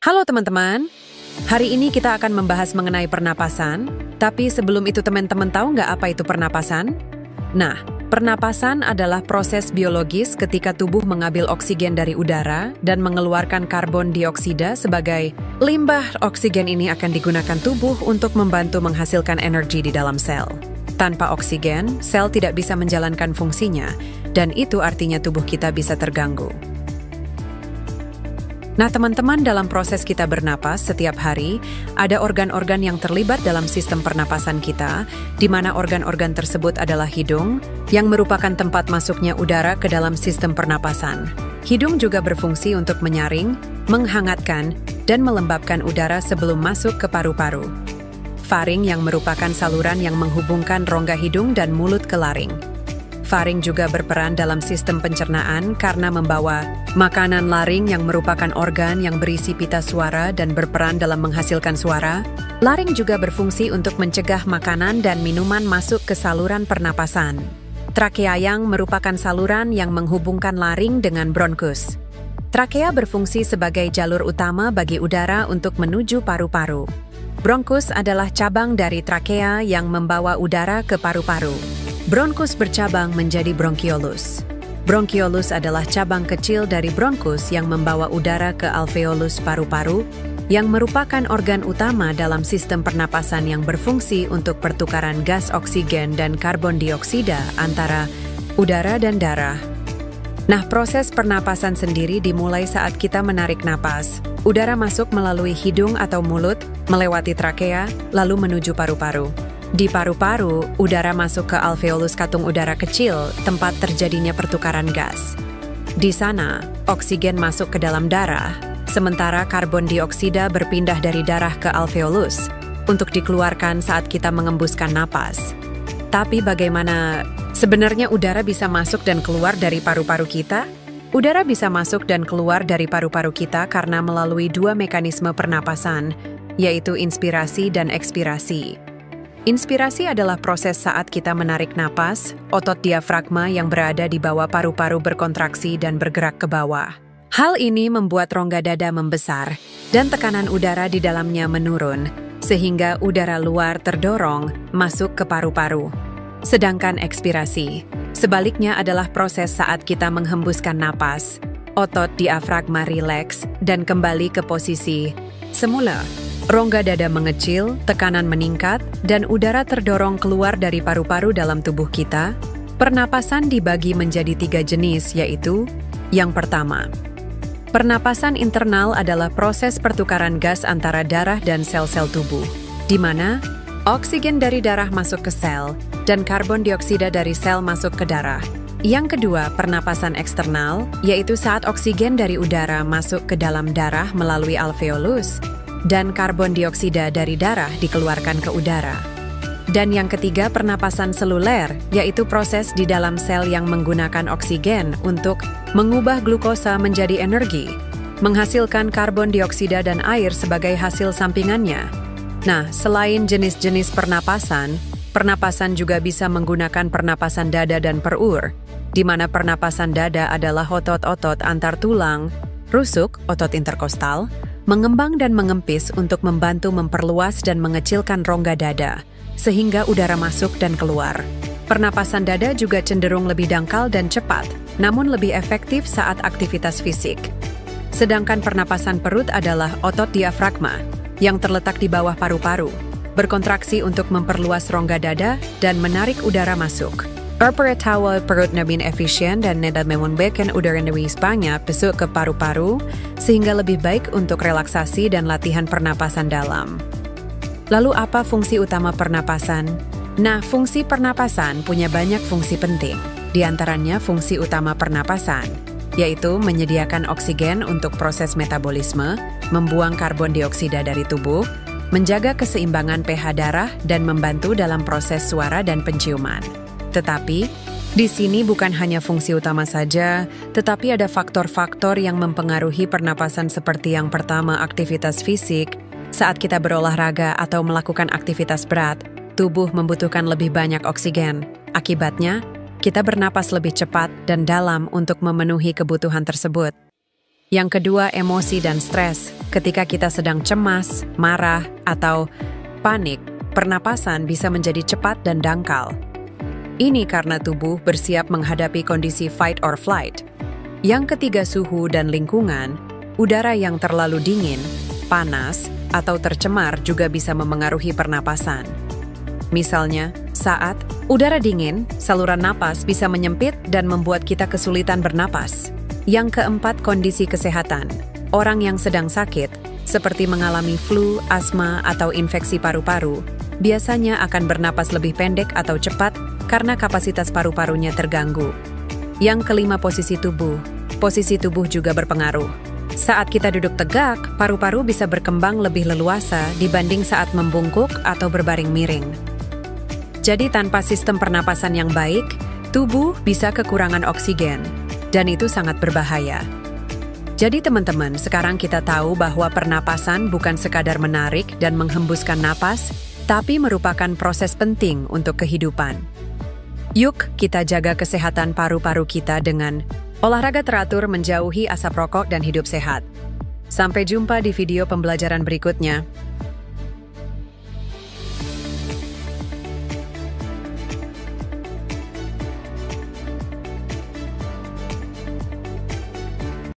Halo teman-teman, hari ini kita akan membahas mengenai pernapasan, tapi sebelum itu teman-teman tahu nggak apa itu pernapasan? Nah, pernapasan adalah proses biologis ketika tubuh mengambil oksigen dari udara dan mengeluarkan karbon dioksida sebagai limbah. Oksigen ini akan digunakan tubuh untuk membantu menghasilkan energi di dalam sel. Tanpa oksigen, sel tidak bisa menjalankan fungsinya, dan itu artinya tubuh kita bisa terganggu. Nah teman-teman, dalam proses kita bernapas setiap hari, ada organ-organ yang terlibat dalam sistem pernapasan kita, di mana organ-organ tersebut adalah hidung, yang merupakan tempat masuknya udara ke dalam sistem pernapasan. Hidung juga berfungsi untuk menyaring, menghangatkan, dan melembabkan udara sebelum masuk ke paru-paru. Faring yang merupakan saluran yang menghubungkan rongga hidung dan mulut ke laring. Faring juga berperan dalam sistem pencernaan karena membawa makanan. Laring yang merupakan organ yang berisi pita suara dan berperan dalam menghasilkan suara. Laring juga berfungsi untuk mencegah makanan dan minuman masuk ke saluran pernapasan. Trakea yang merupakan saluran yang menghubungkan laring dengan bronkus. Trakea berfungsi sebagai jalur utama bagi udara untuk menuju paru-paru. Bronkus adalah cabang dari trakea yang membawa udara ke paru-paru. Bronkus bercabang menjadi bronkiolus. Bronkiolus adalah cabang kecil dari bronkus yang membawa udara ke alveolus paru-paru, yang merupakan organ utama dalam sistem pernapasan yang berfungsi untuk pertukaran gas oksigen dan karbon dioksida antara udara dan darah. Nah, proses pernapasan sendiri dimulai saat kita menarik napas. Udara masuk melalui hidung atau mulut, melewati trakea, lalu menuju paru-paru. Di paru-paru, udara masuk ke alveolus katung udara kecil, tempat terjadinya pertukaran gas. Di sana, oksigen masuk ke dalam darah, sementara karbon dioksida berpindah dari darah ke alveolus untuk dikeluarkan saat kita mengembuskan napas. Tapi bagaimana sebenarnya udara bisa masuk dan keluar dari paru-paru kita? Udara bisa masuk dan keluar dari paru-paru kita karena melalui dua mekanisme pernapasan, yaitu inspirasi dan ekspirasi. Inspirasi adalah proses saat kita menarik napas, otot diafragma yang berada di bawah paru-paru berkontraksi dan bergerak ke bawah. Hal ini membuat rongga dada membesar dan tekanan udara di dalamnya menurun, sehingga udara luar terdorong masuk ke paru-paru. Sedangkan ekspirasi, sebaliknya adalah proses saat kita menghembuskan napas, otot diafragma rileks dan kembali ke posisi semula. Rongga dada mengecil, tekanan meningkat, dan udara terdorong keluar dari paru-paru dalam tubuh kita. Pernapasan dibagi menjadi 3 jenis, yaitu: yang pertama, pernapasan internal adalah proses pertukaran gas antara darah dan sel-sel tubuh, di mana oksigen dari darah masuk ke sel dan karbon dioksida dari sel masuk ke darah. Yang kedua, pernapasan eksternal, yaitu saat oksigen dari udara masuk ke dalam darah melalui alveolus, dan karbon dioksida dari darah dikeluarkan ke udara. Dan yang ketiga, pernapasan seluler, yaitu proses di dalam sel yang menggunakan oksigen untuk mengubah glukosa menjadi energi, menghasilkan karbon dioksida dan air sebagai hasil sampingannya. Nah, selain jenis-jenis pernapasan, pernapasan juga bisa menggunakan pernapasan dada dan perur, di mana pernapasan dada adalah otot-otot antar tulang, rusuk, otot interkostal, mengembang dan mengempis untuk membantu memperluas dan mengecilkan rongga dada, sehingga udara masuk dan keluar. Pernapasan dada juga cenderung lebih dangkal dan cepat, namun lebih efektif saat aktivitas fisik. Sedangkan pernapasan perut adalah otot diafragma, yang terletak di bawah paru-paru, berkontraksi untuk memperluas rongga dada dan menarik udara masuk. Peretawa perut nabin efisien dan neda memunbeken udara dari banyak besuk ke paru-paru, sehingga lebih baik untuk relaksasi dan latihan pernapasan dalam. Lalu apa fungsi utama pernapasan? Nah, fungsi pernapasan punya banyak fungsi penting. Di antaranya fungsi utama pernapasan, yaitu menyediakan oksigen untuk proses metabolisme, membuang karbon dioksida dari tubuh, menjaga keseimbangan pH darah, dan membantu dalam proses suara dan penciuman. Tetapi, di sini bukan hanya fungsi utama saja, tetapi ada faktor-faktor yang mempengaruhi pernapasan seperti yang pertama, aktivitas fisik. Saat kita berolahraga atau melakukan aktivitas berat, tubuh membutuhkan lebih banyak oksigen. Akibatnya, kita bernapas lebih cepat dan dalam untuk memenuhi kebutuhan tersebut. Yang kedua, emosi dan stres. Ketika kita sedang cemas, marah, atau panik, pernapasan bisa menjadi cepat dan dangkal. Ini karena tubuh bersiap menghadapi kondisi fight or flight. Yang ketiga, suhu dan lingkungan. Udara yang terlalu dingin, panas, atau tercemar juga bisa memengaruhi pernapasan. Misalnya, saat udara dingin, saluran napas bisa menyempit dan membuat kita kesulitan bernapas. Yang keempat, kondisi kesehatan. Orang yang sedang sakit, seperti mengalami flu, asma, atau infeksi paru-paru, biasanya akan bernapas lebih pendek atau cepat karena kapasitas paru-parunya terganggu. Yang kelima, posisi tubuh. Posisi tubuh juga berpengaruh. Saat kita duduk tegak, paru-paru bisa berkembang lebih leluasa dibanding saat membungkuk atau berbaring miring. Jadi tanpa sistem pernapasan yang baik, tubuh bisa kekurangan oksigen, dan itu sangat berbahaya. Jadi teman-teman, sekarang kita tahu bahwa pernapasan bukan sekadar menarik dan menghembuskan napas, tapi merupakan proses penting untuk kehidupan. Yuk, kita jaga kesehatan paru-paru kita dengan olahraga teratur, menjauhi asap rokok, dan hidup sehat. Sampai jumpa di video pembelajaran berikutnya.